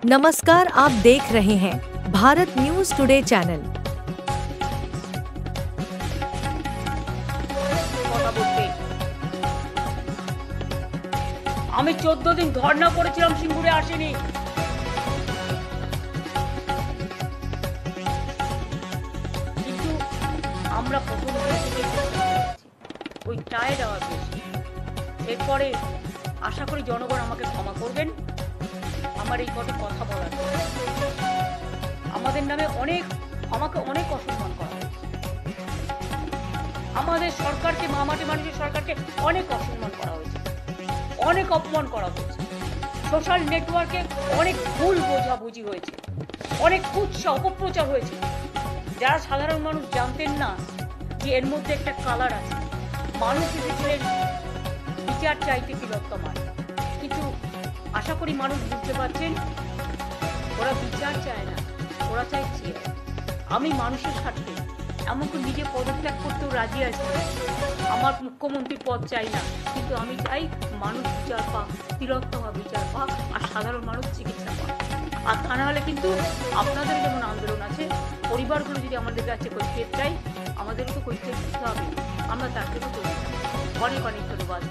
नमस्कार, आप देख रहे हैं भारत न्यूज टुडे चैनल। আমি 14 দিন ধর্ণা করেছিলাম, সিঙ্গুরে আসেনি। কিন্তু আমরা প্রথম থেকে ওই টায়ার্ড হওয়ার বেশি। এরপরে আশা করি জনগণ আমাকে ক্ষমা করবেন। আমার এই কত কথা বলার আমাদের নামে আমাকে অনেক অসম্মান করা হয়েছে। আমাদের সরকারকে, মামাটি মানুষের সরকারকে অনেক অসম্মান করা হয়েছে, অনেক অপমান করা হয়েছে। সোশ্যাল নেটওয়ার্কে অনেক ভুল বোঝাবুঝি হয়েছে, অনেক কুৎসা অপপ্রচার হয়েছে, যারা সাধারণ মানুষ জানতেন না যে এর মধ্যে একটা কালার আছে। মানুষ এসেছিলেন বিচার চাইতে তিলোত্তমার, কিন্তু আশা করি মানুষ বুঝতে পারছেন ওরা বিচার চায় না, ওরা চাইছে আমি মানুষের স্বার্থে এমনকি নিজে পদত্যাগ করতেও রাজি আছি। আমার মুখ্যমন্ত্রীর পদ চাই না, কিন্তু আমি চাই মানুষ বিচার পাক, তিলোত্তমা বিচার পাক, আর সাধারণ মানুষ চিকিৎসা পাক। আর তা না হলে কিন্তু আপনাদের যেমন আন্দোলন আছে, পরিবারগুলো যদি আমাদের কাছে কৈফিয়ত চাই, আমাদেরও তো কৈফিয়ত দিতে হবে। আমরা তার জন্য তৈরি। অনেক অনেক ধন্যবাদ।